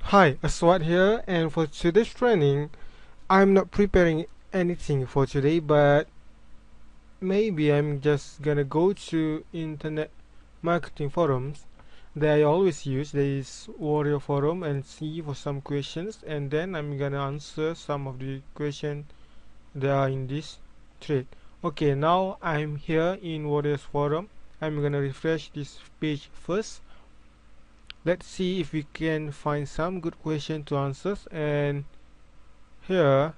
Hi, Aswad here, and for today's training, I'm not preparing anything for today, but maybe I'm just gonna go to internet marketing forums that I always use. There is Warrior Forum and see for some questions, and then I'm gonna answer some of the questions that are in this thread. Okay, now I'm here in Warriors Forum. I'm gonna refresh this page first. Let's see if we can find some good question to answer. And here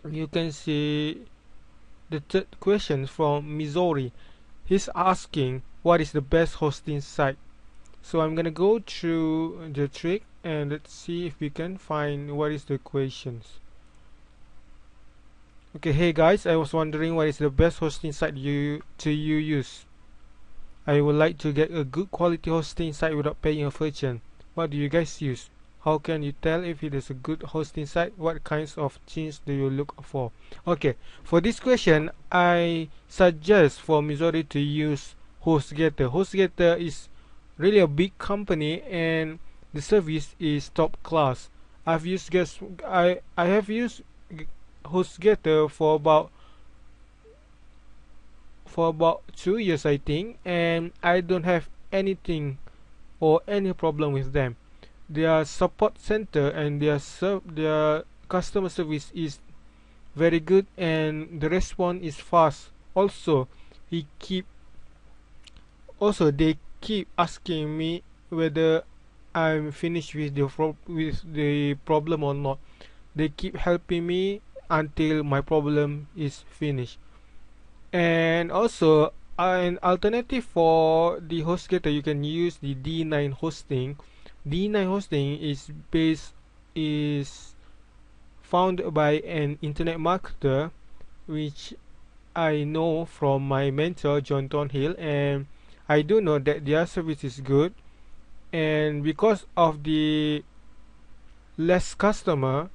you can see the third question from Missouri. He's asking what is the best hosting site. So I'm gonna go through the trick and let's see if we can find what is the questions. Okay, hey guys, I was wondering what is the best hosting site you use. I would like to get a good quality hosting site without paying a fortune. What do you guys use? How can you tell if it is a good hosting site? What kinds of things do you look for? Okay, for this question, I suggest for Missouri to use HostGator. HostGator is really a big company and the service is top class. I have used HostGator for about 2 years I think, and I don't have anything or any problem with them. Their support center and their customer service is very good and the response is fast. Also, he keep they keep asking me whether I'm finished with the problem or not. They keep helping me until my problem is finished. And also, an alternative for the HostGator, you can use the D9 hosting. D9 hosting is found by an internet marketer, which I know from my mentor John Thornhill, and I do know that their service is good. And because of the less customer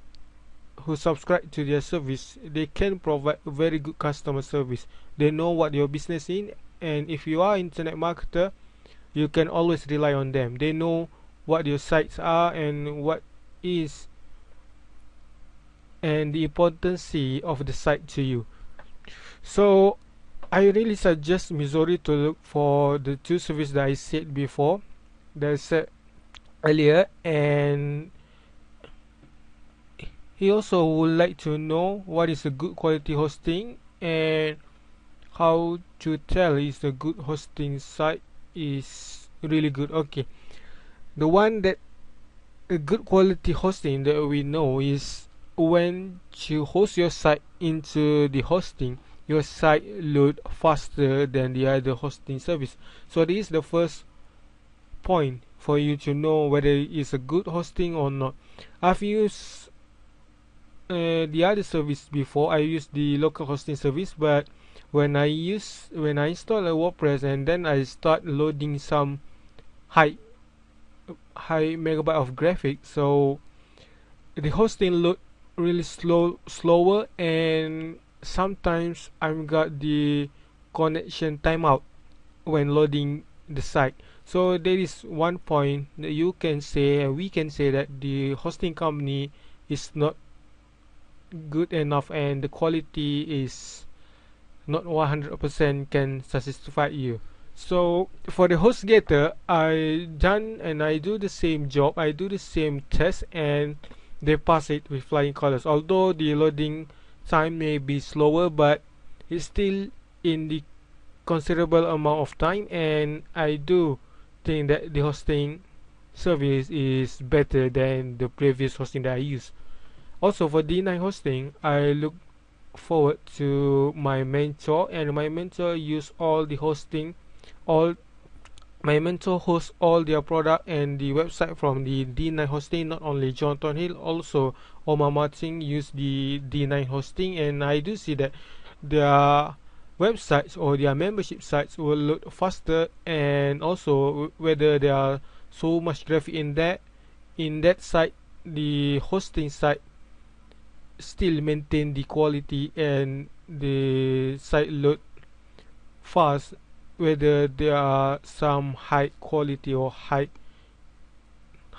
who subscribe to their service, they can provide very good customer service. They know what your business is, and if you are internet marketer, you can always rely on them. They know what your sites are and what is and the importance of the site to you. So I really suggest Missouri to look for the two services that I said before, that I said earlier, and he also would like to know what is a good quality hosting and how to tell if the good hosting site is really good. Okay, the one that a good quality hosting that we know is when you host your site into the hosting, your site load faster than the other hosting service. So this is the first point for you to know whether it is a good hosting or not. I've used the other service before. I used the local hosting service, but when I install a WordPress and then I start loading some high megabyte of graphics, so the hosting load really slower, and sometimes I've got the connection timeout when loading the site. So there is one point that you can say, and we can say, that the hosting company is not good enough and the quality is not 100% can satisfy you. So for the HostGator, I do the same job, I do the same test, and they pass it with flying colors. Although the loading time may be slower, but it's still in the considerable amount of time, and I do think that the hosting service is better than the previous hosting that I used. Also for D9 hosting, I look forward to my mentor, and my mentor use all the hosting all my mentor hosts all their product and the website from the D9 hosting. Not only John Thornhill, also Omar Martin use the D9 hosting, and I do see that their websites or their membership sites will load faster, and also whether there are so much graphic in that site, the hosting site still maintain the quality and the site load fast, whether there are some high quality or high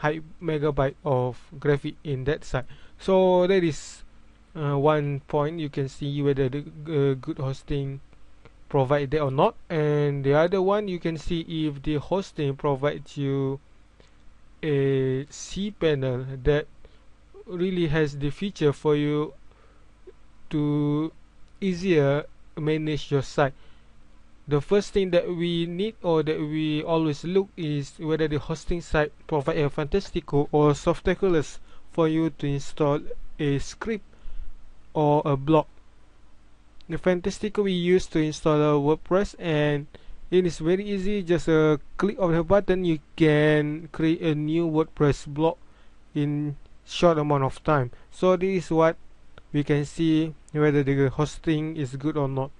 high megabyte of graphic in that site. So that is one point. You can see whether the good hosting provide that or not, and the other one, you can see if the hosting provides you a cPanel that really has the feature for you to easier manage your site. The first thing that we need or that we always look is whether the hosting site provide a fantastical or softaculous for you to install a script or a block. The fantastical we use to install a WordPress, and it is very easy. Just a click of the button, you can create a new WordPress blog in short amount of time. So this is what we can see whether the hosting is good or not.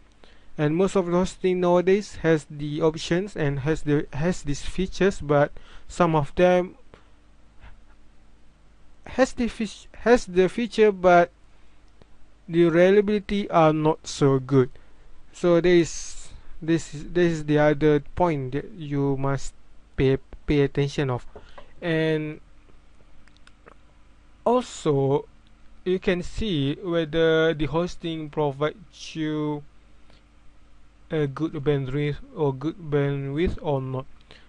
And most of the hosting nowadays has the options and has these features, but some of them has the feature, but the reliability are not so good. So this is the other point that you must pay attention of. And also you can see whether the hosting provides you a good bandwidth or not.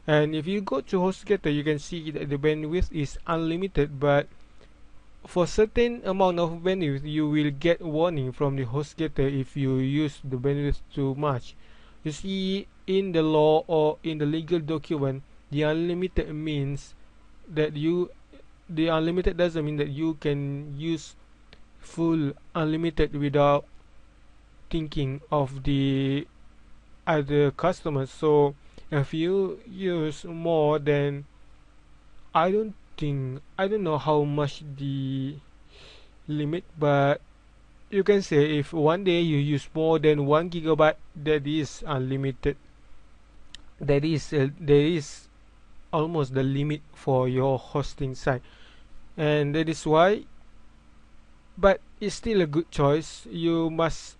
And if you go to HostGator, you can see that the bandwidth is unlimited, but for certain amount of bandwidth you will get warning from the HostGator if you use the bandwidth too much. You see, in the law or in the legal document, the unlimited means that the unlimited doesn't mean that you can use full unlimited without thinking of the other customers. So if you use more than, I don't know how much the limit, but you can say if one day you use more than 1 gigabyte, that is unlimited. That is there is almost the limit for your hosting site, and that is why. But it's still a good choice. You must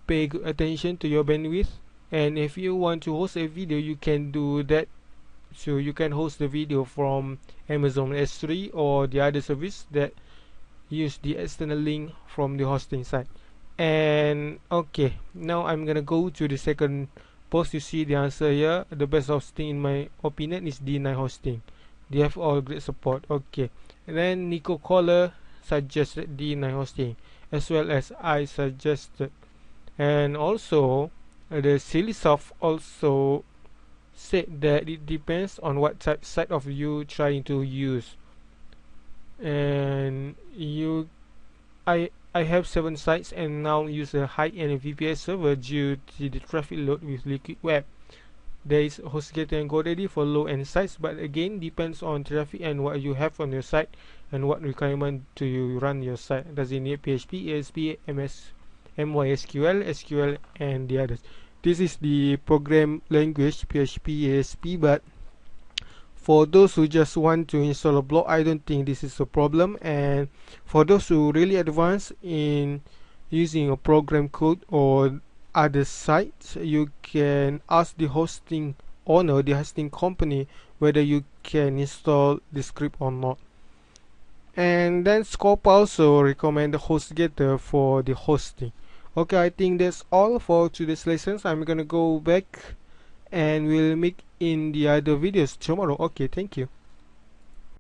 pay good attention to your bandwidth, and if you want to host a video, you can do that. So you can host the video from Amazon S3 or the other service that use the external link from the hosting site. And okay, now I'm gonna go to the second post. You see the answer here. The best hosting in my opinion is D9 hosting. They have all great support. Okay, and then Nico Kohler suggested D9 hosting, as well as I suggested. And also the Silisoft also said that it depends on what side of you trying to use. And I have 7 sites and now use a high-end VPS server due to the traffic load with Liquid Web. There is HostGator and GoDaddy for low-end sites, but again depends on traffic and what you have on your site and what requirement to run your site. Does it need PHP, ASP, MySQL, SQL, and the others? This is the program language PHP, ASP, but for those who just want to install a blog, I don't think this is a problem. And for those who really advanced in using a program code or other sites, you can ask the hosting owner, the hosting company, whether you can install the script or not. And then Scope also recommend the HostGator for the hosting. Okay, I think that's all for today's lessons. I'm gonna go back and we'll meet in the other videos tomorrow. Okay, thank you.